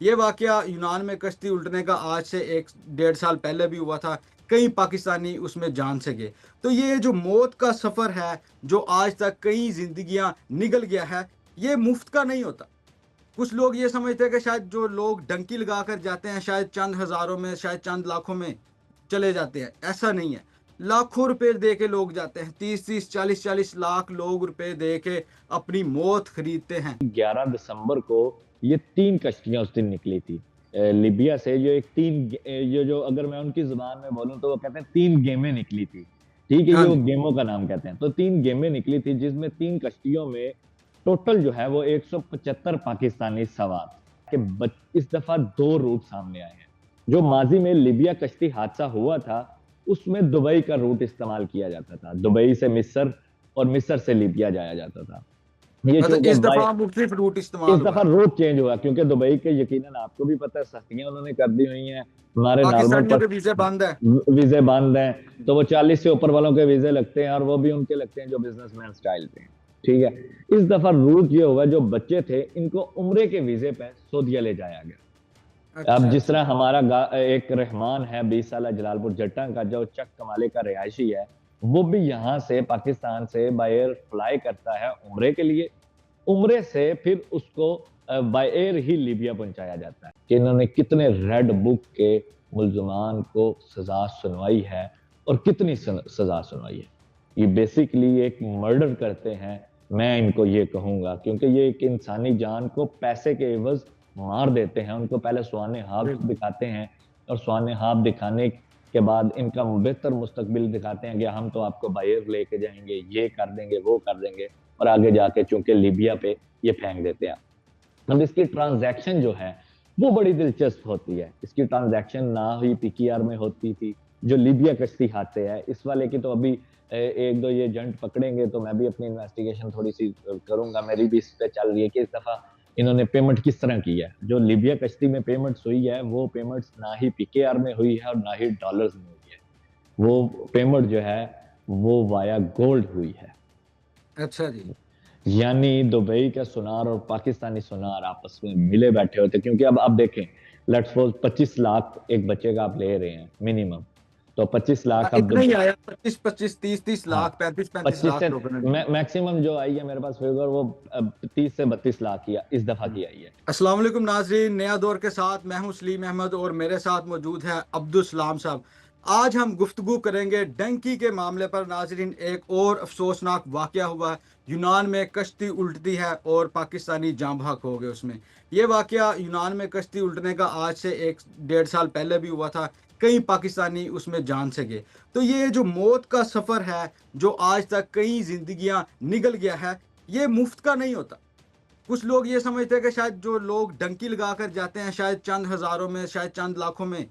ये वाकया यूनान में कश्ती उल्टने का आज से 1 डेढ़ साल पहले भी हुआ था। कई पाकिस्तानी उसमें जान से गए। तो ये जो मौत का सफ़र है, जो आज तक कई ज़िंदगियाँ निगल गया है, ये मुफ्त का नहीं होता। कुछ लोग ये समझते हैं कि शायद जो लोग डंकी लगाकर जाते हैं, शायद चंद हज़ारों में, शायद चंद लाखों में चले जाते हैं। ऐसा नहीं है। लाखों रुपए दे के लोग जाते हैं। 30-30, 40-40 लाख लोग रुपए दे के अपनी मौत खरीदते हैं। 11 दिसंबर को ये 3 कश्तियाँ उस दिन निकली थी। लीबिया से जो एक 3 ये जो अगर मैं उनकी ज़ुबान में बोलूँ तो वो कहते हैं 3 गेमें निकली थी। ठीक है? ये हाँ वो जी। गेमों का नाम कहते हैं। तो 3 गेमें निकली थी जिसमें 3 कश्तियों में टोटल जो है वो 175 पाकिस्तानी सवार के बच इस दफ़ा 2 रूट सामने आए हैं। जो माज़ी में लीबिया कश्ती हादसा हुआ था, उसमें दुबई का रूट इस्तेमाल किया जाता था। दुबई से मिस्र और मिस्र से लीबिया जाया जाता था। ये अच्छा, चूँकि इस बाय दफ़ा मुख्तलिफ रूट इस इस्तेमाल हुआ दफ़ा है। रूट चेंज हुआ क्योंकि दुबई के यकीनन आपको भी पता है सख्तियाँ उन्होंने कर दी हुई हैं। हमारे नॉर्मल पाकिस्तानियों पर के वीज़े बंद है। वीज़े बंद हैं, तो वो 40 से ऊपर वालों के वीज़े लगते हैं और वो भी उनके लगते हैं जो बिज़नेसमैन स्टाइल के हैं, ठीक है? इस दफ़ा रूट ये हुआ जो बच्चे थे इनको उम्रे के वीज़े पे सऊदीया ले जाया गया। अब अच्छा, जिस अच्छा। तरह हमारा एक रहमान है 20 साला जलालपुर जट्टा का जो चक कमाले का रिहायशी है, वो भी यहाँ से पाकिस्तान से बाय एयर फ्लाई करता है उम्रे के लिए। उम्रे से फिर उसको बाय एयर ही लीबिया पहुँचाया जाता है कि इन्होंने कितने रेड बुक के मुल्ज़मान को सज़ा सुनवाई है और कितनी सज़ा सुनवाई है। ये बेसिकली एक मर्डर करते हैं, मैं इनको ये कहूँगा क्योंकि ये एक इंसानी जान को पैसे के एवज़ मार देते हैं। उनको पहले स्वान-ए-हाब बिल्कुल। दिखाते हैं और स्वान-ए-हाब दिखाने के बाद इनका बेहतर मुस्तकबिल दिखाते हैं कि हम तो आपको बाय एयर लेके जाएँगे, ये कर देंगे, वो कर देंगे और आगे जाके चूँकि लीबिया पे ये फेंक देते हैं। अब इसकी ट्रांज़ैक्शन जो है, वो बड़ी दिलचस्प होती है। इसकी ट्रांज़ैक्शन ना ही पीकेआर में होती थी, जो लीबिया कश्ती हादसे है, इस वाले की तो अभी 1-2 ये एजेंट पकड़ेंगे तो मैं भी अपनी इन्वेस्टिगेशन थोड़ी-सी करूँगा। मेरी भी इस पे चल रही है कि इस दफ़ा इन्होंने पेमेंट किस तरह की है। जो लीबिया कश्ती में पेमेंट्स हुई है, वो पेमेंट्स ना ही पीकेआर में हुई है और ना ही डॉलर्स में हुई है। वो पेमेंट जो है, वो वाया गोल्ड हुई है। अच्छा जी। यानी दुबई का सुनार और पाकिस्तानी सुनार आपस में मिले बैठे होते क्योंकि अब आप देखें लेट्स सपोज 25 लाख एक बच्चे का आप ले रहे हैं मिनिमम तो 25 लाख अब इतना ही आया, 25-25, 30-30 हाँ लाख, 35-35 25 लाख से लोगों ने दिए। मैक्सिमम जो आई है मेरे पास फिगर वो 30 से 32 लाख की इस दफा की आई है। अस्सलाम वालेकुम नाज़रीन, नया दौर के साथ मैं हूं सलीम अहमद और मेरे साथ मौजूद है अब्दुल सलाम साहब। आज हम गुफ्तगू करेंगे डंकी के मामले पर। नाज़रीन, एक और अफसोसनाक वाक़या हुआ है। यूनान में कश्ती उल्टती है और पाकिस्तानी जाँ बहक हो गए उसमें। ये वाक़या यूनान में कश्ती उल्टने का आज से 1 डेढ़ साल पहले भी हुआ था। कई पाकिस्तानी उसमें जान से गए। तो ये जो मौत का सफ़र है, जो आज तक कई ज़िंदगियाँ निगल गया है, ये मुफ्त का नहीं होता। कुछ लोग ये समझते हैं कि शायद जो लोग डंकी लगाकर जाते हैं, शायद चंद हज़ारों में, शायद चंद लाखों में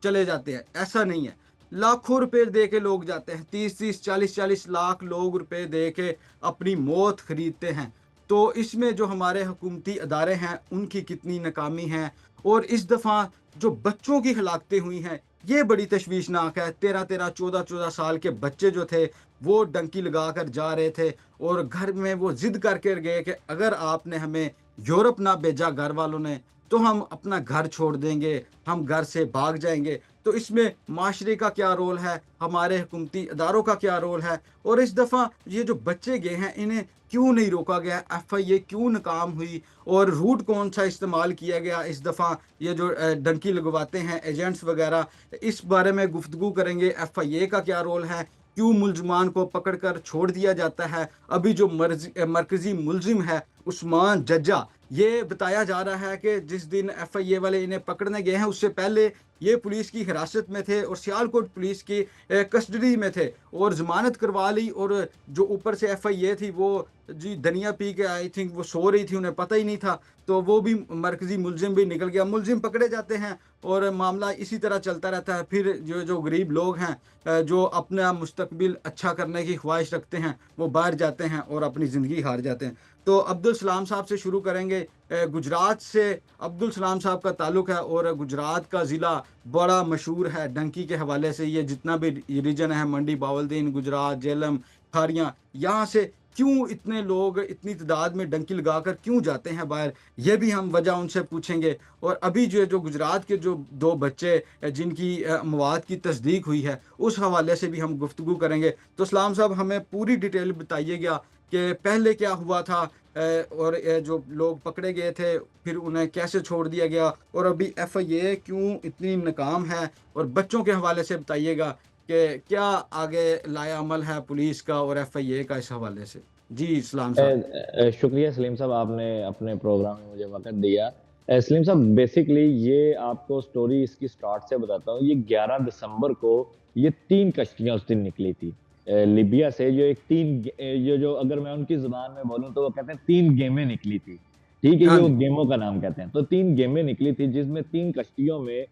चले जाते हैं। ऐसा नहीं है। लाखों रुपए दे के लोग जाते हैं। 30-30, 40-40 लाख लोग रुपए दे के अपनी मौत खरीदते हैं। तो इसमें जो हमारे हुकूमती अदारे हैं, उनकी कितनी नाकामी है। और इस दफ़ा जो बच्चों की हलाकतें हुई हैं, ये बड़ी तशवीशनाक है। 13-13, 14-14 साल के बच्चे जो थे, वो डंकी लगाकर जा रहे थे और घर में वो ज़िद करके गए कि अगर आपने हमें यूरोप ना भेजा घर वालों ने, तो हम अपना घर छोड़ देंगे, हम घर से भाग जाएँगे। तो इसमें माशरे का क्या रोल है, हमारे हुकूमती इदारों का क्या रोल है? और इस दफ़ा ये जो बच्चे गए हैं, इन्हें क्यों नहीं रोका गया? एफआईए क्यों नाकाम हुई? और रूट कौन-सा इस्तेमाल किया गया इस दफ़ा? ये जो डंकी लगवाते हैं एजेंट्स वग़ैरह, इस बारे में गुफ्तगू करेंगे। एफआईए का क्या रोल है? क्यों मुल्ज़मान को पकड़कर छोड़ दिया जाता है? अभी जो मरकज़ी मुल्ज़िम है उस्मान जज्जा, ये बताया जा रहा है कि जिस दिन एफआईए वाले इन्हें पकड़ने गए हैं, उससे पहले ये पुलिस की हिरासत में थे और सियालकोट पुलिस की कस्टडी में थे और ज़मानत करवा ली। और जो ऊपर से एफआईए थी, वो जी धनिया पी के आई थिंक वो सो रही थी, उन्हें पता ही नहीं था। तो वो भी मरकज़ी मुल्ज़िम भी निकल गया। मुल्ज़िम पकड़े जाते हैं और मामला इसी तरह चलता रहता है। फिर जो जो गरीब लोग हैं, जो अपना मुस्तकबिल अच्छा करने की ख्वाहिश रखते हैं, वो बाहर जाते हैं और अपनी ज़िंदगी हार जाते हैं। तो अब्दुल सलाम साहब से शुरू करेंगे। गुजरात से अब्दुल सलाम साहब का ताल्लुक़ है और गुजरात का ज़िला बड़ा मशहूर है डंकी के हवाले से। ये जितना भी रीजन है, मंडी, बावलदीन, गुजरात, झेलम, खारियाँ, यहाँ से क्यों इतने लोग इतनी तादाद में डंकी लगाकर क्यों जाते हैं बाहर, ये भी हम वजह उनसे पूछेंगे। और अभी जो गुजरात के जो दो बच्चे जिनकी मवाद की तस्दीक हुई है, उस हवाले से भी हम गुफ्तगू करेंगे। तो सलाम साहब, हमें पूरी डिटेल बताइएगा कि पहले क्या हुआ था, और जो लोग पकड़े गए थे फिर उन्हें कैसे छोड़ दिया गया, और अभी FIA क्यों इतनी नाकाम है, और बच्चों के हवाले से बताइएगा कि क्या आगे लाया अमल है पुलिस का और FIA का इस हवाले से। जी इस्लाम साहब। शुक्रिया सलीम साहब, आपने अपने प्रोग्राम में मुझे वक्त दिया। सलीम साहब, बेसिकली ये आपको स्टोरी इसकी स्टार्ट से बताता हूँ। ये 11 दिसंबर को ये 3 कश्तियां उस दिन निकली थी लीबिया से। जो एक तीन ये जो अगर मैं उनकी जुबान में बोलूँ तो वो कहते हैं 3 गेमें निकली थी, ठीक है, ये हाँ वो जी। गेमों का नाम कहते हैं। तो 3 गेमें निकली थी जिसमें 3 कश्तियों में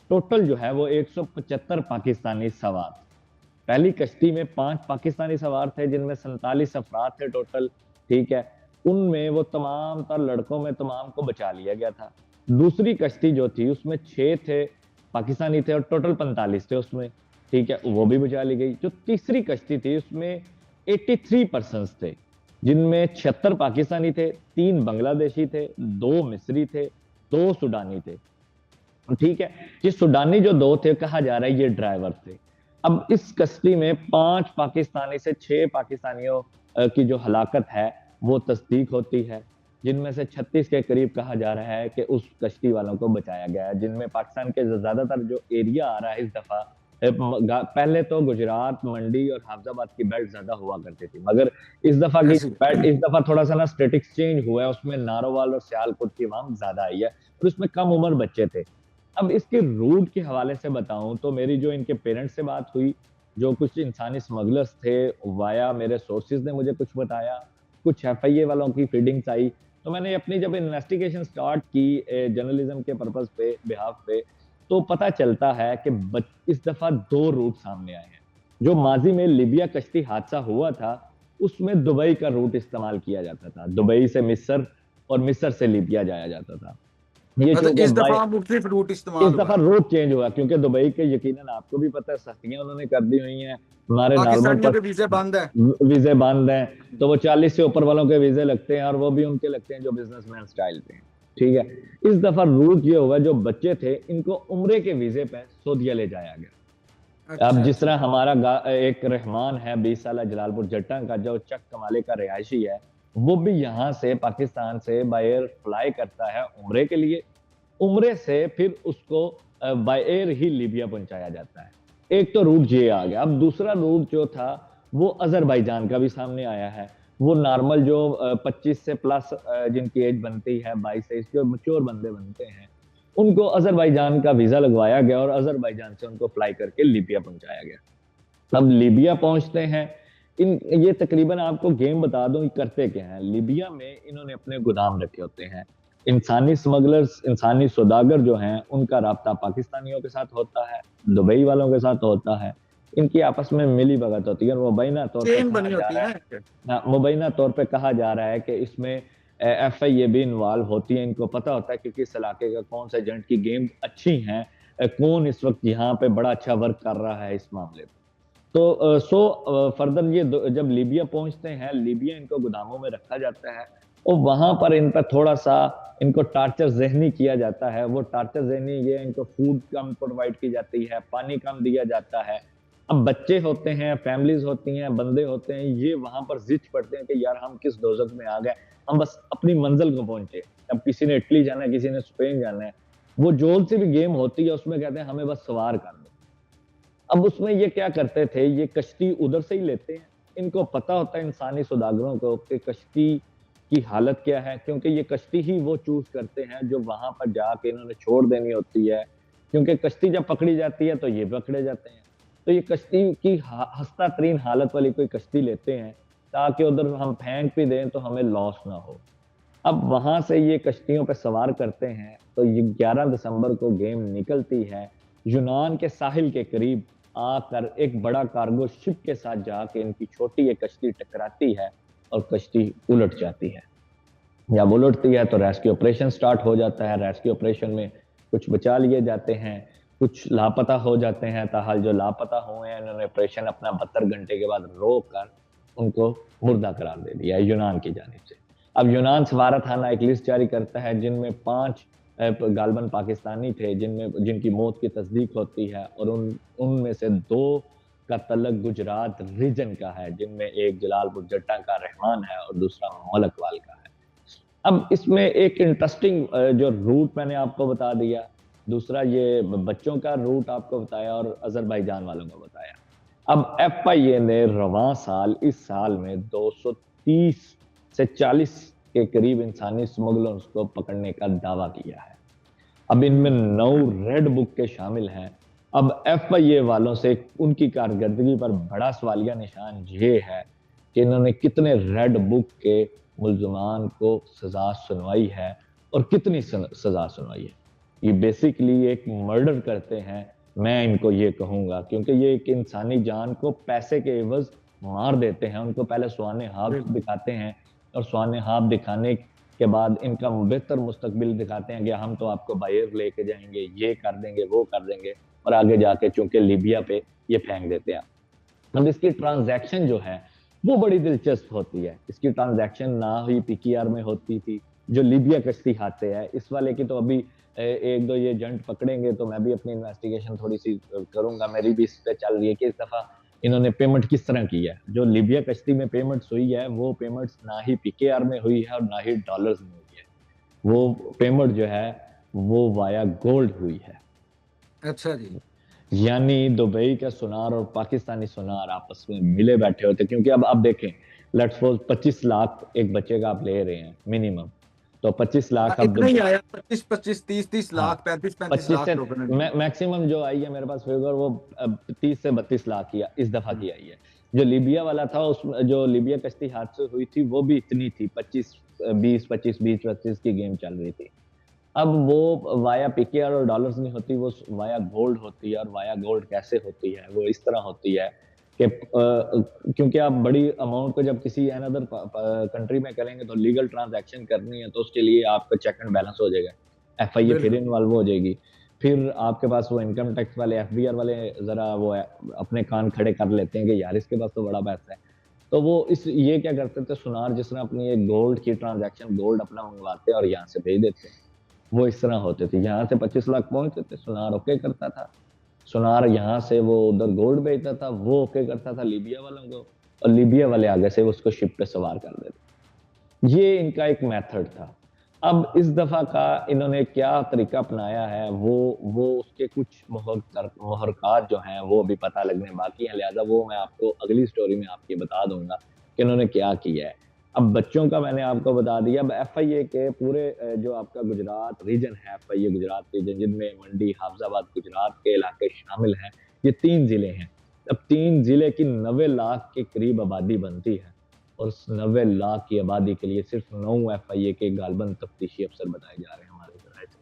टोटल जो है वो 175 पाकिस्तानी सवार। पहली कश्ती में 5 पाकिस्तानी सवार थे जिनमें 47 अफराद थे टोटल, ठीक है। उनमें वो तमाम तर लड़कों में तमाम को बचा लिया गया था। दूसरी कश्ती जो थी उसमें 6 थे पाकिस्तानी थे और टोटल 45 थे उसमें, ठीक है, वो भी बचा ली गई। जो तीसरी कश्ती थी उसमें 83 पर्सन्स थे जिनमें 76 पाकिस्तानी थे, 3 बांग्लादेशी थे, 2 मिस्री थे, 2 सुडानी थे, ठीक है। ये सुडानी जो 2 थे कहा जा रहा है ये ड्राइवर थे। अब इस कश्ती में 5 पाकिस्तानी से 6 पाकिस्तानियों की जो हलाकत है वो तस्दीक होती है, जिनमें से 36 के करीब कहा जा रहा है कि उस कश्ती वालों को बचाया गया है, जिनमें पाकिस्तान के ज्यादातर जो एरिया आ रहा है इस दफा, पहले तो गुजरात, मंडी और हाफजाबाद की बेल्ट ज्यादा हुआ करती थी, मगर इस दफा की ऐसी बेल्ट इस दफा थोड़ा सा ना स्टेटिक्स चेंज हुआ है, उसमें नारोवाल और सियालकोट की वहां ज्यादा आई है और उसमें कम उम्र बच्चे थे। अब इसके रूट के हवाले से बताऊं तो मेरी जो इनके पेरेंट्स से बात हुई, जो कुछ इंसानी स्मगलर्स थे, वाया मेरे सोर्सेज ने मुझे कुछ बताया, कुछ FIA वालों की फीडिंग्स आई। तो मैंने अपनी जब इन्वेस्टिगेशन स्टार्ट की जर्नलिज्म के पर्पस पे, बिहाफ पे, तो पता चलता है कि इस दफा 2 रूट सामने आए हैं। जो माजी में लीबिया कश्ती हादसा हुआ था उसमें दुबई का रूट इस्तेमाल किया जाता था, दुबई से मिस्र और मिस्र से लीबिया जाया जाता था। ये मतलब चूंकि इस बाय दफा मुख्तलिफ रूट इस इस्तेमाल हुआ दफा है। रूट चेंज हुआ क्योंकि दुबई के यकीनन आपको भी पता है सख्तियां उन्होंने कर दी हुई हैं। हमारे नॉर्मल पाकिस्तानियों पर के वीजे बंद है। वीजे बंद हैं, तो वो 40 से ऊपर वालों के वीजे लगते हैं और वो भी उनके लगते हैं जो बिजनेसमैन स्टाइल पे हैं, ठीक है। इस दफा रूट ये हुआ, जो बच्चे थे इनको उम्रे के वीजे पे सऊदीया ले जाया गया। अब अच्छा जिस अच्छा। तरह हमारा एक रहमान है 20 साल जलालपुर जट्टा का, जो चक कमाले का रिहायशी है, वो भी यहाँ से पाकिस्तान से बाय एयर फ्लाई करता है उम्रे के लिए, उम्रे से फिर उसको बाय एयर ही लीबिया पहुंचाया जाता है। एक तो रूट ये आ गया। अब दूसरा रूट जो था वो अजरबैजान का भी सामने आया है। वो नॉर्मल जो 25 से प्लस जिनकी एज बनती है, 22-23 जो मैच्योर बंदे बनते हैं, उनको अजरबैजान का वीजा लगवाया गया और अजरबैजान से उनको फ्लाई करके लीबिया पहुंचाया गया। अब लीबिया पहुंचते हैं, इन ये तकरीबन आपको गेम बता दूं करते क्या है। लीबिया में इन्होंने अपने गोदाम रखे होते हैं। इंसानी स्मगलर्स, इंसानी सौदागर जो हैं, उनका राब्ता पाकिस्तानियों के साथ होता है, दुबई वालों के साथ होता है। इनकी आपस में मिली भगत होती है और मुबैना तौर पे चेन कहा बनी जा होती रहा है है, ना। मुबैना तौर पे कहा जा रहा है कि इसमें FIA भी इन्वॉल्व होती है। इनको पता होता है कि किस इलाके का कौन सा एजेंट की गेम अच्छी है, कौन इस वक्त यहाँ पे बड़ा अच्छा वर्क कर रहा है इस मामले में। तो फर्दर ये जब लीबिया पहुंचते हैं, लीबिया इनको गोदामों में रखा जाता है और वहां पर इन पर थोड़ा सा इनको टार्चर ज़हनी किया जाता है। वो टार्चर ज़हनी ये, इनको फूड कम प्रोवाइड की जाती है, पानी कम दिया जाता है। अब बच्चे होते हैं, फैमिलीज होती हैं, बंदे होते हैं, ये वहां पर जिद पड़ते हैं कि यार हम किस दोजख में आ गए, हम बस अपनी मंजिल को पहुंचे। अब किसी ने इटली जाना है, किसी ने स्पेन जाना है, वो जोल से भी गेम होती है, उसमें कहते हैं हमें बस सवार कर दो। अब उसमें ये क्या करते थे, ये कश्ती उधर से ही लेते हैं। इनको पता होता है इंसानी सौदागरों को कि कश्ती की हालत क्या है, क्योंकि ये कश्ती ही वो चूज करते हैं जो वहां पर जाके इन्होंने छोड़ देनी होती है, क्योंकि कश्ती जब पकड़ी जाती है तो ये पकड़े जाते हैं। तो ये कश्ती की हस्ता तरीन हालत वाली कोई कश्ती लेते हैं ताकि उधर हम फेंक भी दें तो हमें लॉस ना हो। अब वहां से ये कश्तियों पे सवार करते हैं, तो ये 11 दिसंबर को गेम निकलती है। यूनान के साहिल के करीब आकर एक बड़ा कार्गो शिप के साथ जाके इनकी छोटी एक कश्ती टकराती है और कश्ती उलट जाती है। जब उलटती है तो रेस्क्यू ऑपरेशन स्टार्ट हो जाता है। रेस्क्यू ऑपरेशन में कुछ बचा लिए जाते हैं, कुछ लापता हो जाते हैं। ताहाल जो लापता हुए हैं, इन्होंने ऑपरेशन अपना 72 घंटे के बाद रोक कर उनको मुर्दा करार दे दिया है यूनान की जानिब से। अब यूनान सफारतखाना एक लिस्ट जारी करता है जिनमें 5 गालबन पाकिस्तानी थे जिनकी मौत की तस्दीक होती है और उनमें से 2 का तल्लक गुजरात रीजन का है, जिनमें एक जलालपुर जट्टा का रहमान है और दूसरा मलकवाल का है। अब इसमें एक इंटरेस्टिंग जो रूट मैंने आपको बता दिया, दूसरा ये बच्चों का रूट आपको बताया और अज़रबैजान वालों को बताया। अब एफआईए ने रवां साल इस साल में 230 से 40 के करीब इंसानी स्मगलर्स को पकड़ने का दावा किया है। अब इनमें 9 रेड बुक के शामिल हैं। अब एफआईए वालों से उनकी कारकर्दगी पर बड़ा सवालिया निशान ये है कि इन्होंने कितने रेड बुक के मुल्ज़मान को सजा सुनवाई है और कितनी सजा सुनवाई है। ये बेसिकली एक मर्डर करते हैं, मैं इनको ये कहूँगा, क्योंकि ये एक इंसानी जान को पैसे के एवज़ मार देते हैं। उनको पहले स्वान-ए-हाब दिखाते हैं और स्वान-ए-हाब दिखाने के बाद इनका बेहतर मुस्तकबिल दिखाते हैं कि हम तो आपको बाहर लेके जाएँगे, ये कर देंगे, वो कर देंगे और आगे जाके चूँकि लीबिया पे ये फेंक देते हैं। अब इसकी ट्रांज़ैक्शन जो है, वो बड़ी दिलचस्प होती है। इसकी ट्रांज़ैक्शन ना ही पीकेआर में होती थी, जो लीबिया कश्ती हादसे है। इस वाले की तो अभी 1-2 ये एजेंट पकड़ेंगे तो मैं भी अपनी इन्वेस्टिगेशन थोड़ी-सी करूँगा। मेरी भी इस पे चल रही है कि इस दफ़ा इन्होंने पेमेंट किस तरह की है। जो लीबिया कश्ती में पेमेंट्स हुई है, वो पेमेंट्स ना ही पीकेआर में हुई है और ना ही डॉलर्स में हुई है। वो पेमेंट जो है, वो वाया गोल्ड हुई है। अच्छा जी। यानी दुबई का सुनार और पाकिस्तानी सुनार आपस में मिले बैठे होते, क्योंकि अब आप देखें, लेट्स सपोज 25 लाख एक बच्चे का आप ले रहे हैं मिनिमम, तो 25 लाख अब इतना ही आया, 25-25, 30-30 हाँ, लाख, 35-35 25 लाख से लोगों ने दिया। मैक्सिमम जो आई है मेरे पास फिगर वो 30 से 32 लाख की इस दफा की आई है। जो लीबिया वाला था, उसमें जो लीबिया कश्ती हादसे हुई थी वो भी इतनी थी, 25 की गेम चल रही थी। अब वो वाया पीकेआर और डॉलर्स नहीं होती, वो वाया गोल्ड होती है। और वाया गोल्ड कैसे होती है? वो इस तरह होती है कि क्योंकि आप बड़ी अमाउंट को जब किसी अनदर कंट्री में करेंगे तो लीगल ट्रांजैक्शन करनी है, तो उसके लिए आपका चेक एंड बैलेंस हो जाएगा। एफआईए फिर बिल्कुल। इन्वॉल्व हो जाएगी। फिर आपके पास वो इनकम टैक्स वाले, एफबीआर वाले ज़रा वो अपने कान खड़े कर लेते हैं कि यार इसके पास तो बड़ा पैसा है। तो वो ये क्या करते थे, सुनार जिस तरह अपनी एक गोल्ड की ट्रांजैक्शन गोल्ड अपना मंगवाते हैं और यहाँ से भेज देते हैं। वो इस तरह होते थे। यहाँ से 25 लाख पहुँचते थे, सुनार ओके करता था। सुनार यहाँ से वो उधर गोल्ड बेचता था, वो ओके करता था लीबिया वालों को और लीबिया वाले आगे से उसको शिप पे सवार कर देते। ये इनका एक मेथड था। अब इस दफ़ा का इन्होंने क्या तरीका अपनाया है, वो उसके कुछ मुहरक़ात जो हैं, वो अभी पता लगने बाकी हैं, लिहाज़ा वो मैं आपको अगली स्टोरी में आपकी बता दूँगा कि इन्होंने क्या किया है। अब बच्चों का मैंने आपको बता दिया। अब एफआईए के पूरे जो आपका गुजरात रीजन है, एफआईए गुजरात रीजन, जिनमें मंडी, हाफजाबाद, गुजरात के इलाके शामिल हैं, ये 3 ज़िले हैं। अब 3 ज़िले की 90 लाख के करीब आबादी बनती है और उस 90 लाख की आबादी के लिए सिर्फ 9 एफआईए के गालबन तफ्तीशी अफसर बताए जा रहे हैं हमारे ज़राए से।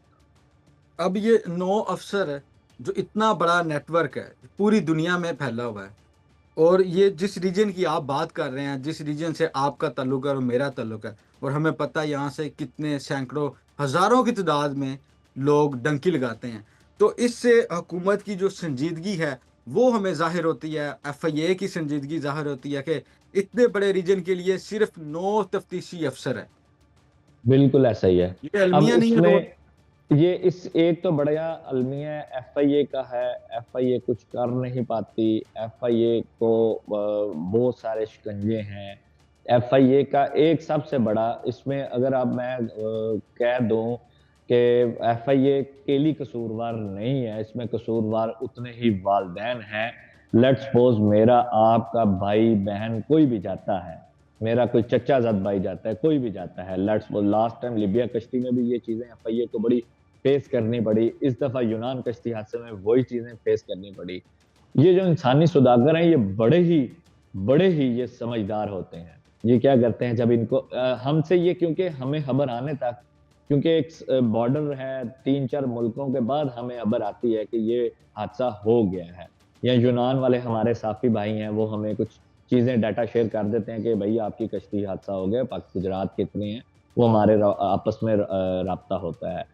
अब ये 9 अफ़सर है, जो इतना बड़ा नेटवर्क है, पूरी दुनिया में फैला हुआ है। और ये जिस रीजन की आप बात कर रहे हैं, जिस रीजन से आपका ताल्लुक है और मेरा ताल्लुक है, और हमें पता है यहाँ से कितने सैकड़ों, हज़ारों की तादाद में लोग डंकी लगाते हैं। तो इससे हुकूमत की जो संजीदगी है, वो हमें ज़ाहिर होती है, एफआईए की संजीदगी ज़ाहिर होती है कि इतने बड़े रीजन के लिए सिर्फ 9 तफ्तीशी अफसर है। बिल्कुल ऐसा ही है। ये अब अलमिया नहीं है रोड। इसमें ये इस एक तो बड़ा अलमिया एफआईए का है। एफआईए कुछ कर नहीं पाती। एफआईए को बहुत सारे शिकंजे हैं। एफआईए का एक सबसे बड़ा इसमें अगर अब मैं कह दूं कि एफआईए अकेली कसूरवार नहीं है, इसमें कसूरवार उतने ही वालिदैन हैं। लेट्स सपोज मेरा आपका भाई बहन कोई भी जाता है, मेरा कोई चचाजाद भाई जाता है, कोई भी जाता है, let's suppose last time Libya कश्ती में भी ये चीजें एफआईए को बड़ी फेस करनी पड़ी। इस दफा यूनान कश्ती हादसे में वही चीजें फेस करनी पड़ी। ये जो इंसानी सौदागर हैं, ये बड़े ही ये समझदार होते हैं। ये क्या करते हैं जब इनको हमसे ये, क्योंकि हमें खबर आने तक, क्योंकि एक बॉर्डर है 3-4 मुल्कों के बाद हमें खबर आती है कि ये हादसा हो गया है, या यूनान वाले हमारे साफी भाई हैं, वो हमें कुछ चीजें डाटा शेयर कर देते हैं कि भाई आपकी कश्ती हादसा हो गया, गुजरात कितने हैं, वो हमारे आपस में राब्ता होता है।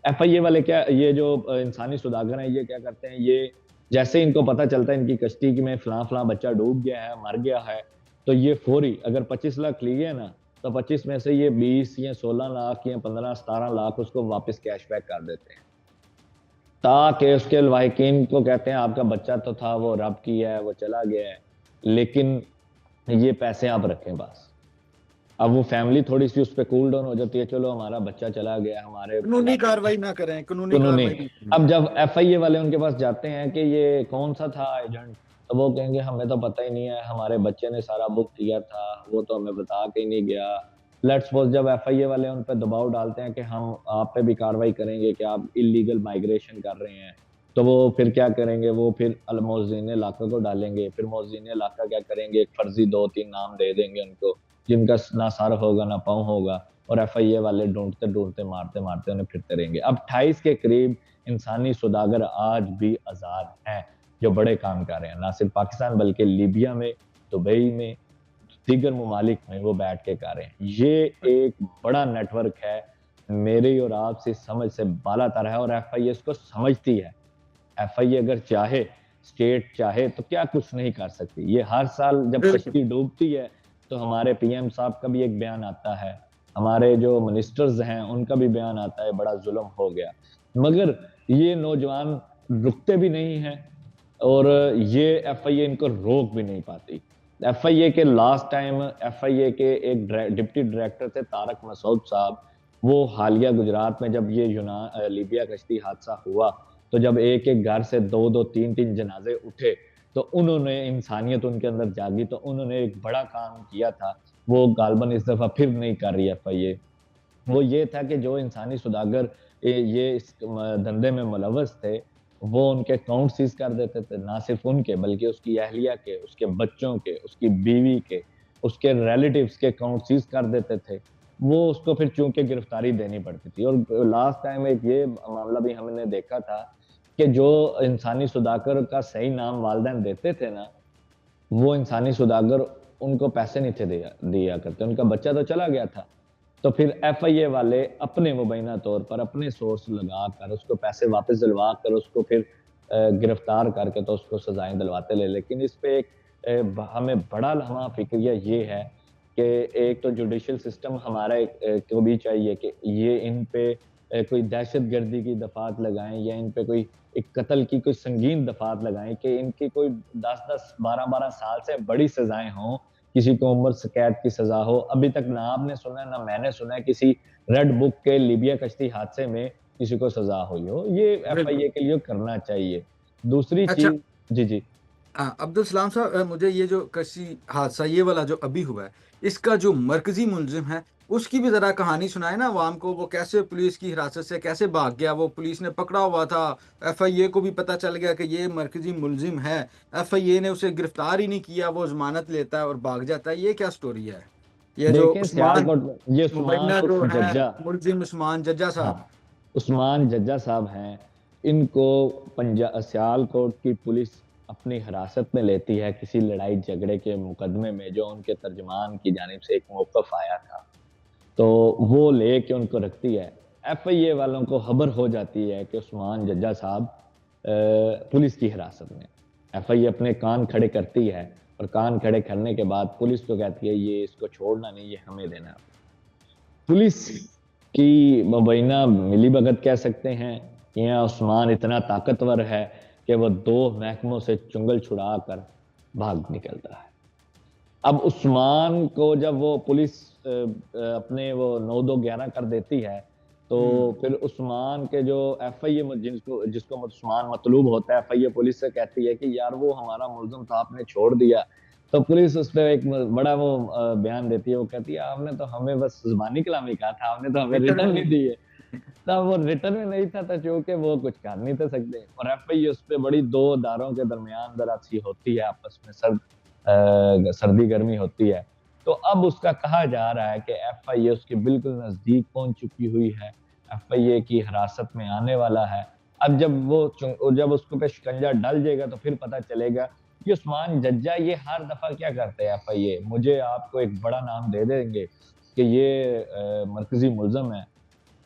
एफआईए वाले क्या, ये जो इंसानी सौदागर हैं, ये क्या करते हैं, ये जैसे इनको पता चलता है इनकी कश्ती की में फलां फलां बच्चा डूब गया है, मर गया है, तो ये फौरी अगर 25 लाख लिए ना, तो 25 में से ये 20 या 16 लाख या 15-17 लाख उसको वापस कैशबैक कर देते हैं। ताकि उसके लवाहिकीन को कहते हैं आपका बच्चा तो था, वो रब की है, वो चला गया है, लेकिन ये पैसे आप रखें बस। अब वो फैमिली थोड़ी-सी उस पे कूल डाउन हो जाती है, चलो हमारा बच्चा चला गया, हमारे कानूनी लाइफ में कार्रवाई ना करें, कानूनी सुनो नहीं, कार्रवाई नहीं करें। अब जब एफआईए वाले उनके पास जाते हैं कि ये कौन-सा था एजेंट, तो वो कहेंगे हमें तो पता ही नहीं है, हमारे बच्चे ने सारा बुक किया था, वो तो हमें बता के ही नहीं गया। लेट्स सपोज़ जब एफआईए वाले उन पे दबाव डालते हैं कि हम आप पे भी कार्रवाई करेंगे कि आप इल्लीगल माइग्रेशन कर रहे हैं, तो वो फिर क्या करेंगे, वो फिर मोज़िन इलाका को डालेंगे, फिर मोज़िन इलाका क्या करेंगे, एक फर्ज़ी 2-3 नाम दे देंगे उनको, जिनका ना सर होगा, ना पाँव होगा। और एफआईए वाले ढूँढते-ढूँढते, मारते-मारते उन्हें फिरते रहेंगे। अब 28 के करीब इंसानी सौदागर आज भी आज़ाद हैं, जो बड़े काम कर रहे हैं, ना सिर्फ़ पाकिस्तान बल्कि लीबिया में, दुबई में, दीगर ममालिक में वो बैठ के कर रहे हैं। ये एक बड़ा नेटवर्क है, मेरी और आपसी समझ से बालातर है और एफआईए इसको समझती है। एफआईए अगर चाहे, स्टेट चाहे तो क्या कुछ नहीं कर सकती। ये हर साल जब बिल्कुल। कश्ती डूबती है, तो हमारे पीएम साहब का भी एक बयान आता है, हमारे जो मिनिस्टर्स हैं, उनका भी बयान आता है, बड़ा ज़ुल्म हो गया। मगर ये नौजवान रुकते भी नहीं हैं और ये एफआईए इनको रोक भी नहीं पाती। एफआईए के लास्ट टाइम एफआईए के एक डिप्टी डायरेक्टर थे तारक मसूद साहब, वो हालिया गुजरात में जब ये लीबिया कश्ती हादसा हुआ, तो जब एक-एक घर से 2-2 3-3 जनाज़े उठे, तो उन्होंने इंसानियत उनके अंदर जागी, तो उन्होंने एक बड़ा काम किया था, वो गालबन इस दफ़ा फिर नहीं कर रही एफआईए। वो ये था कि जो इंसानी सौदागर ये इस धंधे में मुलव्वस थे, वो उनके अकाउंट सीज़ कर देते थे, ना सिर्फ़ उनके बल्कि उसकी अहलिया के, उसके बच्चों के, उसकी बीवी के, उसके रिलेटिव्स के अकाउंट सीज़ कर देते थे। वो उसको फिर चूँकि गिरफ्तारी देनी पड़ती थी और लास्ट टाइम एक ये मामला भी हमने देखा था कि जो इंसानी सौदागर का सही नाम वालिदैन देते थे ना, वो इंसानी सौदागर उनको पैसे नहीं थे दिया दिया करते, उनका बच्चा तो चला गया था। तो फिर एफआईए वाले अपने मुबैना तौर पर अपने सोर्स लगाकर उसको पैसे वापस दिलवा कर उसको फिर गिरफ्तार करके तो उसको सज़ाएँ दिलवाते ले। लेकिन इस पे एक हमें बड़ा लम्हा फ़िक्रिया ये है कि एक तो जुडिशियल सिस्टम हमारा को भी चाहिए कि ये इन पे कोई दहशतगर्दी की दफ़ात लगाएँ या इन पे कोई एक कत्ल की कोई संगीन दफ़ात लगाएँ कि इनकी कोई 10-10, 12-12 साल से बड़ी सज़ाएँ हों, किसी को उम्र से कैद की सज़ा हो। अभी तक ना आपने सुना है, ना मैंने सुना है किसी रेड बुक के लीबिया कश्ती हादसे में किसी को सज़ा हुई हो। ये बिल्कुल। एफआईए के लिए करना चाहिए। दूसरी अच्छा। चीज़ जी, जी। अब्दुल सलाम साहब, मुझे ये जो कशी हादसा ये वाला जो अभी हुआ है, इसका जो मरकज़ी मुलज़िम है, उसकी भी ज़रा कहानी सुनाएँ ना अवाम को। वो कैसे पुलिस की हिरासत से कैसे भाग गया? वो पुलिस ने पकड़ा हुआ था, एफआईए को भी पता चल गया कि ये मरकज़ी मुलज़िम है। एफआईए ने उसे गिरफ्तार ही नहीं किया, वो ज़मानत लेता है और भाग जाता है। ये क्या स्टोरी है? ये जो देखें उस्मान सियालकोट में ये उस्मान मुबैना जो है, जज्जा मुलज़िम उस्मान जज्जा साहब। हाँ, उस्मान जज्जा साहब हैं, इनको सियालकोट की पुलिस अपनी हिरासत में लेती है किसी लड़ाई-झगड़े के मुकदमे में जो उनके तर्जुमान की जानिब से एक मौक़िफ़ आया था। तो वो लेके उनको रखती है। एफआईए वालों को खबर हो जाती है कि उस्मान जज्जा साहब पुलिस की हिरासत में। एफआईए अपने कान खड़े करती है और कान खड़े करने के बाद पुलिस को कहती है ये इसको छोड़ना नहीं, ये हमें देना। पुलिस की मुबैना मिलीभगत कह सकते हैं या उस्मान इतना ताकतवर है कि वो 2 महकमों से चुंगल छुड़ाकर भाग निकलता है। अब उस्मान को जब वो पुलिस अपने वो 9-2-11 कर देती है, तो हुँ। फिर उस्मान के जो एफआईए में जिसको जिसको उस्मान मतलूब होता है, एफआईए पुलिस से कहती है कि यार वो हमारा मुल्ज़िम था, आपने छोड़ दिया। तो पुलिस उस पे एक बड़ा वो बयान देती है, वो कहती है आपने तो हमें बस ज़ुबानी कलामी कहा था, आपने तो हमें रिटर्न रिटर्न में नहीं नहीं। दिए। तब वो रिटर्न में नहीं था तो चूँकि वो कुछ कर नहीं थे सकते और एफआईए उस पे बड़ी 2 अदारों के दरमियान ज़रा-सी होती है आपस में सर्दी-गर्मी होती है। तो अब उसका कहा जा रहा है कि एफआईए उसके बिल्कुल नज़दीक पहुँच चुकी हुई है, एफआईए की हिरासत में आने वाला है। अब जब उसको पे शिकंजा डल जाएगा तो फिर पता चलेगा कि उस्मान जज्जा ये हर दफ़ा क्या करते हैं एफआईए, मुझे आपको एक बड़ा नाम दे देंगे कि ये मरकज़ी मुल्ज़िम है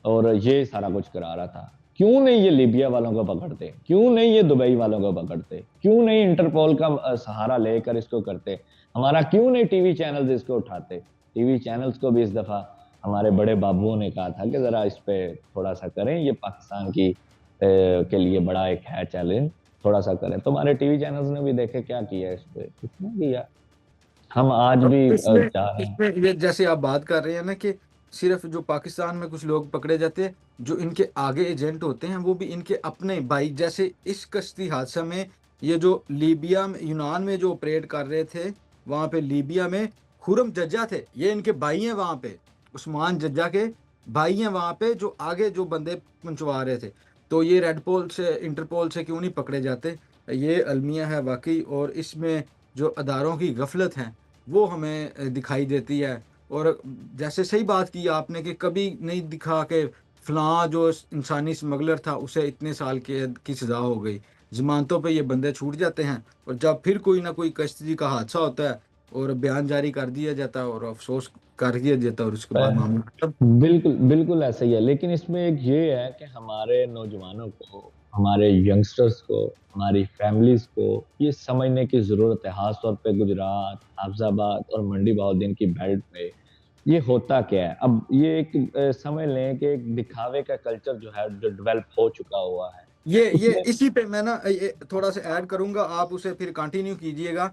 और ये सारा कुछ करा रहा था। क्यों नहीं ये लीबिया वालों को पकड़ते, क्यों नहीं ये दुबई वालों को पकड़ते, क्यों नहीं इंटरपोल का सहारा लेकर इसको करते, हमारा क्यों नहीं टीवी चैनल्स इसको उठाते। टीवी चैनल्स को भी इस दफा हमारे बड़े बाबुओं ने कहा था कि जरा इस पे थोड़ा सा करें, ये पाकिस्तान की के लिए बड़ा एक है चैलेंज, थोड़ा सा करें। तो हमारे टीवी चैनल्स ने भी देखे क्या किया इस पे, कुछ नहीं किया। हम आज अब भी इसमें चाह रहे हैं। इसमें ये जैसे आप बात कर रहे हैं ना कि सिर्फ जो पाकिस्तान में कुछ लोग पकड़े जाते हैं, जो इनके आगे एजेंट होते हैं वो भी इनके अपने भाई, जैसे इस कश्ती हादसा में ये जो लीबिया में यूनान में जो ऑपरेट कर रहे थे, वहां पे लीबिया में खुरम जज्जा थे, ये इनके भाई हैं वहां पे, उस्मान जज्जा के भाई हैं वहां पे, जो आगे जो बंदे पहुंचवा रहे थे। तो ये रेड पोल से इंटरपोल से क्यों नहीं पकड़े जाते, ये अलमिया है वाकई। और इसमें जो अदारों की गफलत है वो हमें दिखाई देती है। और जैसे सही बात की आपने कि कभी नहीं दिखा कि फलां जो इंसानी स्मगलर था उसे इतने साल कैद की सज़ा हो गई, जमानतों पे ये बंदे छूट जाते हैं, और जब फिर कोई ना कोई कश्ती का हादसा होता है और बयान जारी कर दिया जाता है और अफसोस कर दिया जाता है, और उसके बाद मामला खत्म। बिल्कुल, बिल्कुल ऐसा ही है। लेकिन इसमें एक ये है कि हमारे नौजवानों को, हमारे यंगस्टर्स को, हमारी फैमिलीज़ को ये समझने की ज़रूरत है, ख़ास तौर पे गुजरात, हाफ़िज़ाबाद और मंडी बहाउद्दीन की बेल्ट में ये होता क्या है? अब ये एक समझ लें कि एक दिखावे का कल्चर जो है, जो डेवलप हो चुका हुआ है। ये उसमें इसी पे मैं ना ये थोड़ा सा ऐड करूंगा, आप उसे फिर कंटिन्यू कीजिएगा।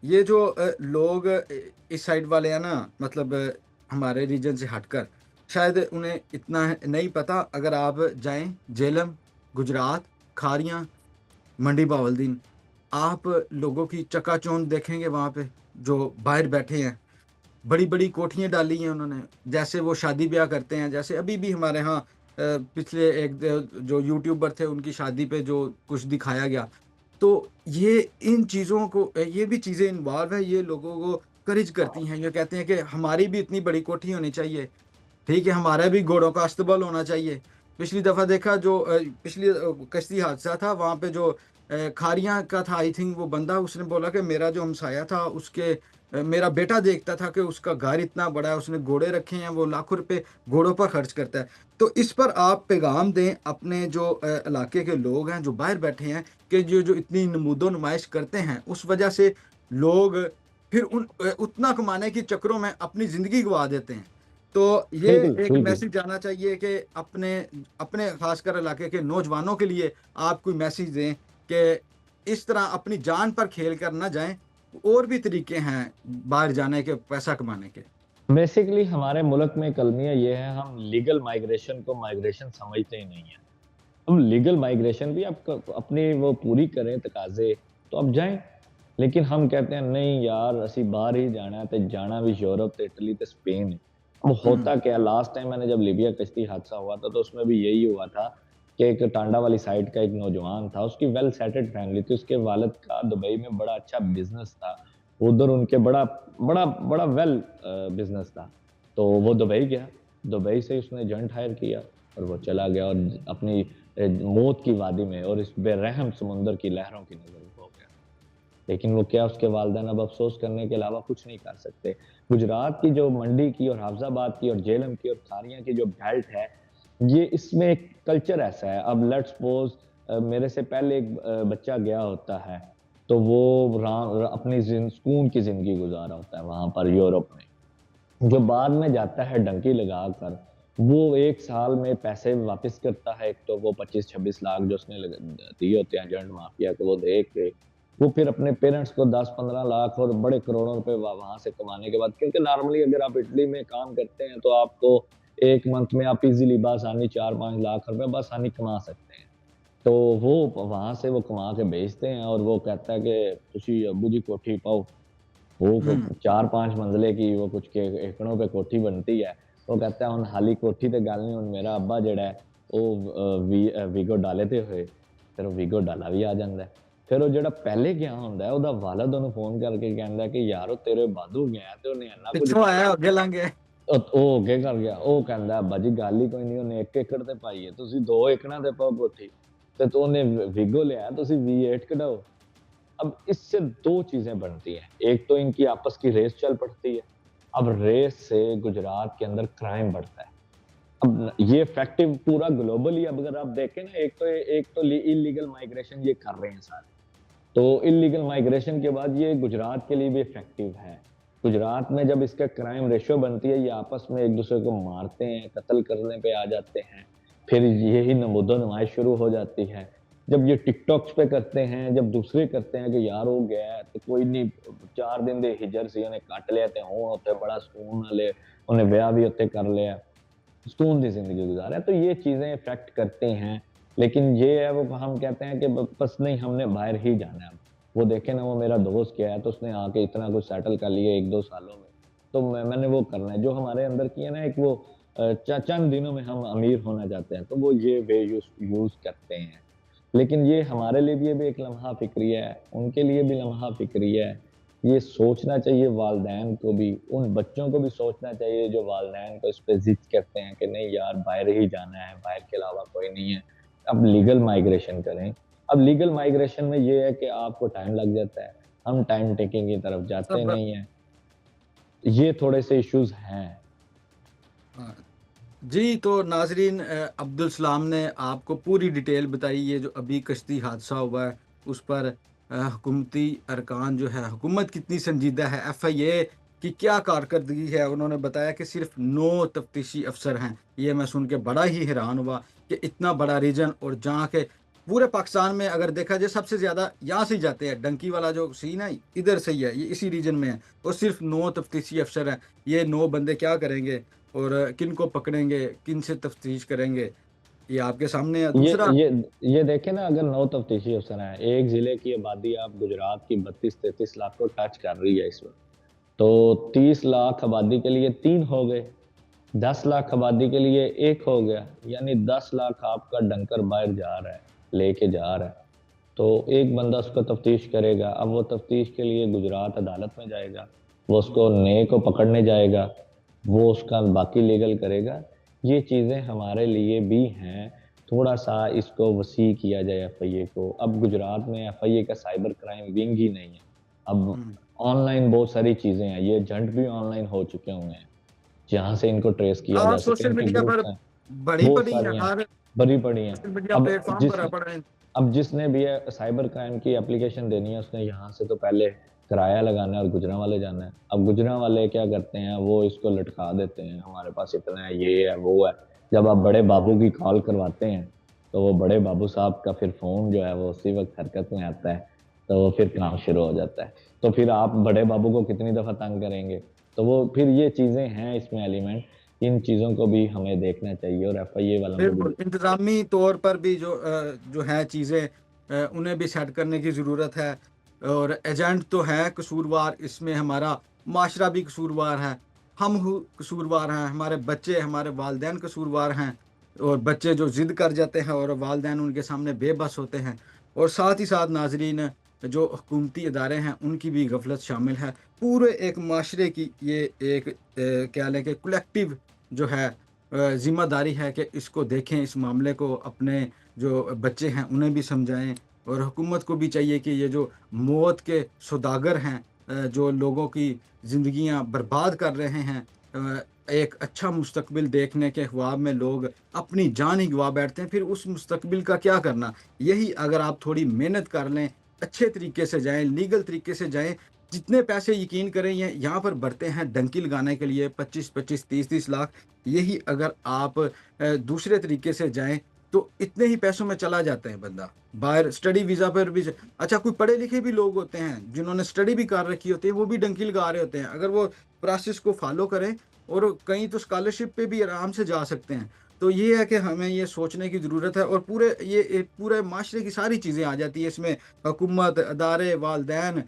ये जो लोग इस साइड वाले हैं ना, मतलब हमारे रीजन से हटकर, शायद उन्हें इतना नहीं पता। अगर आप जाएं झेलम, गुजरात, खारियां, मंडी बहाउद्दीन, आप लोगों की चकाचौंध देखेंगे वहां पे, जो बाहर बैठे हैं, बड़ी बड़ी कोठियां डाली हैं उन्होंने, जैसे वो शादी ब्याह करते हैं। जैसे अभी भी हमारे यहाँ पिछले जो यूट्यूबर थे उनकी शादी पे जो कुछ दिखाया गया, तो ये इन चीज़ों को ये भी चीज़ें इन्वॉल्व है, ये लोगों को करेज करती हैं। ये कहते हैं कि हमारी भी इतनी बड़ी कोठी होनी चाहिए, ठीक है, हमारा भी घोड़ों का अस्तबल होना चाहिए। पिछली दफ़ा देखा जो पिछली कश्ती हादसा था वहाँ पे, जो खारियाँ का था आई थिंक, वो बंदा उसने बोला कि मेरा जो हमसाया था उसके मेरा बेटा देखता था कि उसका घर इतना बड़ा है, उसने घोड़े रखे हैं, वो लाखों रुपए घोड़ों पर खर्च करता है। तो इस पर आप पैगाम दें अपने जो इलाके के लोग हैं जो बाहर बैठे हैं, कि जो जो इतनी नमूदो नुमाइश करते हैं उस वजह से लोग फिर उतना कमाने के चक्करों में अपनी ज़िंदगी गंवा देते हैं। तो ये बिल्कुल, एक बिल्कुल। मैसेज जाना चाहिए कि अपने अपने खासकर इलाके के नौजवानों के लिए आप कोई मैसेज दें कि इस तरह अपनी जान पर खेल कर ना जाएं, और भी तरीके हैं बाहर जाने के, पैसा कमाने के। बेसिकली हमारे मुल्क में एक अलमिया ये है, हम लीगल माइग्रेशन को माइग्रेशन समझते ही नहीं है। हम लीगल माइग्रेशन भी आप अपनी वो पूरी करें तकाज़े, तो आप जाएँ। लेकिन हम कहते हैं नहीं यार असी बाहर ही जाना है, ते जाना भी यूरोप ते इटली ते स्पेन है। अब हम्म। होता क्या है, लास्ट टाइम मैंने जब लीबिया कश्ती हादसा हुआ था, तो उसमें भी यही हुआ था कि एक टांडा वाली साइड का एक नौजवान था, उसकी वेल सेटल्ड फैमिली थी, उसके वालिद का दुबई में बड़ा अच्छा बिज़नेस था। उधर उनके बड़ा बड़ा बड़ा वेल बिज़नेस था। तो वो दुबई गया, दुबई से उसने एजेंट हायर किया और वो चला गया और अपनी मौत की वादी में और इस बेरहम समुंदर की लहरों की नज़र खो गया। लेकिन वो क्या, उसके वालिदैन अब अफ़सोस करने के अलावा कुछ नहीं कर सकते। गुजरात की जो मंडी की और हाफ़िज़ाबाद की और झेलम की और खारियाँ की जो बेल्ट है, ये इसमें एक कल्चर ऐसा है। अब लेट्स सपोज़ मेरे से पहले एक बच्चा गया होता है, तो वो अपनी सुकून की ज़िंदगी गुज़ार रहा होता है वहाँ पर यूरोप में। जो बाद में जाता है डंकी लगाकर, वो 1 साल में पैसे वापस करता है। एक तो वो 25-26 लाख जो उसने दिए होते हैं एजेंट माफिया को, वो दे के, वो फिर अपने पेरेंट्स को 10-15 लाख और बड़े करोड़ों रुपए वहाँ से कमाने के बाद, क्योंकि नॉर्मली अगर आप इटली में काम करते हैं, तो आपको 1 मंथ में आप इज़िली बासानी 4-5 लाख रुपए बासानी कमा सकते हैं। तो वो वहाँ से वो कमा के भेजते हैं और वो कहता है कि तुसी अब्बू जी कोठी पाओ। वो हम्म। 4-5 मंजिले की वो कुछ के एकड़ों पे कोठी बनती है। वो कहता है हुण हाली कोठी ते गल नहीं, हुण मेरा अब्बा जेह्ड़ा है ਉਹ ਵੀਗੋ ਡਾਲੇ ਤੇ ਹੋਏ, ਫਿਰ ਉਹ ਵੀਗੋ ਡਾਲਾ ਵੀ ਆ ਜਾਂਦਾ ਹੈ। ਫਿਰ ਉਹ ਜਿਹੜਾ ਪਹਿਲੇ ਗਿਆ ਹੁੰਦਾ ਹੈ, ਉਹਦਾ ਵਾਲਿਦ ਉਹਨੂੰ ਫ਼ੋਨ ਕਰਕੇ ਕਹਿੰਦਾ ਕਿ ਯਾਰ ਉਹ ਤੇਰੇ ਵਾਧੂ ਗਿਆ ਤੇ ਉਹਨੇ ਇੰਨਾ ਕੁਝ ਪਿੱਛੋਂ ਆਇਆ ਅੱਗੇ ਲੰਘ ਗਿਆ। ਉਹ ਅੱਗੇ ਕਰ ਗਿਆ। ਉਹ ਕਹਿੰਦਾ ਅੱਬਾ ਜੀ ਗੱਲ ਹੀ ਕੋਈ ਨਹੀਂ, ਉਹਨੇ 1 ਏਕੜ ਤੇ ਪਾਈ ਹੈ, ਤੁਸੀਂ 2 ਏਕੜਾਂ ਤੇ ਪਾਓ ਕੋਠੀ। ਤੇ ਤੂੰ ਉਹਨੇ ਵੀਗੋ ਲਿਆ, ਤੁਸੀਂ V8 कढाओ। अब इससे 2 चीज़ें बनती हैं, एक तो इनकी आपस की रेस चल पड़ती है। अब रेस से गुजरात के अंदर क्राइम बढ़ता है। अब ये इफेक्टिव पूरा ग्लोबली, अब अगर आप देखें ना, एक तो इलीगल माइग्रेशन ये कर रहे हैं सारे। तो इलीगल माइग्रेशन के बाद ये गुजरात के लिए भी इफेक्टिव है। गुजरात में जब इसका क्राइम रेशियो बनती है, ये आपस में एक दूसरे को मारते हैं, कत्ल करने पे आ जाते हैं, फिर यही नमूदो नुमाइश शुरू हो जाती है। जब ये टिकटॉक्स पे करते हैं, जब दूसरे करते हैं कि यार हो गया है तो कोई नहीं, 4 दिन दे हिजर सी उन्हें कट लिया ते हूं उत्थे बड़ा सुकून नाले उन्हें ब्याह भी उत्थे कर लिया, सुकून दी जिंदगी गुजारा है। तो ये चीजें इफेक्ट करती हैं। लेकिन ये है, वो हम कहते हैं कि बस नहीं, हमने बाहर ही जाना है। वो देखे ना, वो मेरा दोस्त क्या है तो उसने आके इतना कुछ सेटल कर लिया 1-2 सालों में, तो मैंने वो करना है। जो हमारे अंदर की है ना एक वो चंद दिनों में हम अमीर होना चाहते हैं, तो वो ये वे यूज करते हैं। लेकिन ये हमारे लिए भी एक लम्हा फ़िक्रिया है, उनके लिए भी लम्हा फ़िक्रिया है। ये सोचना चाहिए वालिदैन को भी, उन बच्चों को भी सोचना चाहिए जो वालिदैन को इस पे ज़िद करते हैं कि नहीं यार बाहर ही जाना है, बाहर के अलावा कोई नहीं है। अब लीगल माइग्रेशन करें। अब लीगल माइग्रेशन में ये है कि आपको टाइम लग जाता है, हम टाइम टेकिंग की तरफ जाते सब नहीं हैं। ये थोड़े से इश्यूज़ हैं। हाँ। जी, तो नाज़रीन, अब्दुल सलाम ने आपको पूरी डिटेल बताई, ये जो अभी कश्ती हादसा हुआ है, उस पर हुकूमती अरकान जो है, हुकूमत कितनी संजीदा है, एफआईए की क्या कारकर्दगी है। उन्होंने बताया कि सिर्फ 9 तफ्तीशी अफसर हैं। ये मैं सुन के बड़ा ही हैरान हुआ कि इतना बड़ा रीजन, और जहाँ के पूरे पाकिस्तान में अगर देखा जाए सबसे ज़्यादा यहाँ से ही जाते हैं, डंकी वाला जो सीन है इधर से ही है, ये इसी रीजन में है, और सिर्फ 9 तफ्तीशी अफसर हैं। ये 9 बंदे क्या करेंगे और किन को पकड़ेंगे, किन से तफ्तीश करेंगे, ये आपके सामने है। ये दूसरा, ये ये देखें ना, अगर 9 तफ्तीशी अफसर हैं, एक ज़िले की आबादी आप गुजरात की 32-33 लाख को टच कर रही है इस वक़्त। तो 30 लाख आबादी के लिए 3 हो गए, 10 लाख आबादी के लिए 1 हो गया, यानी 10 लाख आपका डंकर बाहर जा रहा है, लेके जा रहा है। तो एक बंदा उसको तफ्तीश करेगा, अब वो तफ्तीश के लिए गुजरात अदालत में जाएगा, वो उसको नए को पकड़ने जाएगा, वो उसका बाकी लीगल करेगा। ये चीज़ें हमारे लिए भी हैं, थोड़ा-सा इसको वसी किया जाए एफआईए को। अब गुजरात में एफआईए का साइबर क्राइम विंग ही नहीं है। अब हुँ, ऑनलाइन बहुत सारी चीज़ें हैं, ये एजेंट भी ऑनलाइन हो चुके हुए हैं, जहाँ से इनको ट्रेस किया हाँ, जा सके, सोशल इनके मीडिया पर ग्रुप्स हैं, बड़ी बहुत पड़ी है, सारी हैं, हर भरी पड़ी हैं। सोशल मीडिया अब प्लेटफ़ॉर्म जिस पर पड़ा है। अब जिसने भी है साइबर क्राइम की एप्लीकेशन देनी है, उसने यहाँ से तो पहले किराया लगाना है और गुजरांवाले जाना है। अब गुजरांवाले क्या करते हैं, वो इसको लटका देते हैं, हमारे पास इतना है, ये है, वो है। जब आप बड़े बाबू की कॉल करवाते हैं, तो वो बड़े बाबू साहब का फिर फ़ोन जो है वो उसी वक़्त हरकत में आता है, तो वो फिर काम शुरू हो जाता है। तो फिर आप बड़े बाबू को कितनी दफ़ा तंग करेंगे? तो वो फिर ये चीज़ें हैं इसमें एलिमेंट, इन चीज़ों को भी हमें देखना चाहिए और एफआईए वालों को भी बिल्कुल, इंतज़ामी तौर पर भी जो हैं चीज़ें, उन्हें भी सेट करने की ज़रूरत है। और एजेंट तो हैं कसूरवार, इसमें हमारा माशरा भी कसूरवार है, कसूरवार हैं, हमारे बच्चे, हमारे वालिदैन कसूरवार हैं, और बच्चे जो ज़िद कर जाते हैं और वालिदैन उनके सामने बेबस होते हैं। और साथ ही साथ नाज़रीन, जो हुकूमती इदारे हैं उनकी भी गफलत शामिल है। पूरे एक माशरे की ये एक क्या लें कि कलेक्टिव जो है ज़िम्मेदारी है कि इसको देखें, इस मामले को, अपने जो बच्चे हैं उन्हें भी समझाएँ, और हुकूमत को भी चाहिए कि ये जो मौत के सौदागर हैं, जो लोगों की ज़िंदगियाँ बर्बाद कर रहे हैं, एक अच्छा मुस्तकबिल देखने के ख्वाब में लोग अपनी जान ही गँवा बैठते हैं, फिर उस मुस्तकबिल का क्या करना? यही अगर आप थोड़ी मेहनत कर लें, अच्छे तरीके से जाएँ, लीगल तरीके से जाएँ, जितने पैसे यकीन करें ये यहाँ पर भरते हैं डंकी लगाने के लिए 25-25, 30-30 लाख, यही अगर आप दूसरे तरीके से जाएँ, तो इतने ही पैसों में चला जाता है बंदा। बाहर स्टडी वीज़ा पर भी ज अच्छा, कोई पढ़े लिखे भी लोग होते हैं, जिन्होंने स्टडी भी कर रखी होती है, वो भी डंकी लगा रहे होते हैं। अगर वो प्रोसेस को फ़ॉलो करें, और कहीं तो स्कॉलरशिप पे भी आराम से जा सकते हैं। तो ये है कि हमें ये सोचने की ज़रूरत है, और पूरे माशरे की सारी चीज़ें आ जाती हैं इसमें, हुकूमत, अदारे, वालिदैन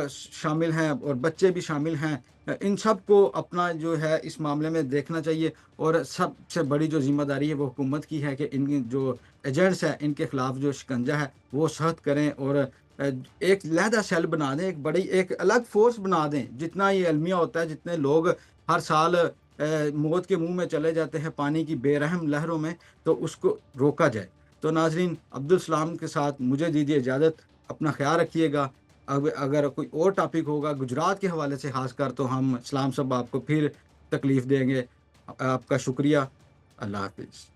शामिल हैं, और बच्चे भी शामिल हैं। इन सब को अपना जो है इस मामले में देखना चाहिए, और सबसे बड़ी जो ज़िम्मेदारी है वो हुकूमत की है कि इन जो एजेंट्स हैं इनके खिलाफ जो शिकंजा है वो सख्त करें, और एक अलहदा सेल बना दें, एक अलग फ़ोर्स बना दें। जितना ये अलमिया होता है, जितने लोग हर साल मौत के मुँह में चले जाते हैं पानी की बेरहम लहरों में, तो उसको रोका जाए। तो नाज़रीन, अब्दुल सलाम के साथ मुझे दीजिए इजाज़त। अपना ख़्याल रखिएगा। अब अगर कोई और टॉपिक होगा गुजरात के हवाले से ख़ासकर, तो हम सलाम साहब आपको फिर तकलीफ़ देंगे। आपका शुक्रिया। अल्लाह हाफिज़।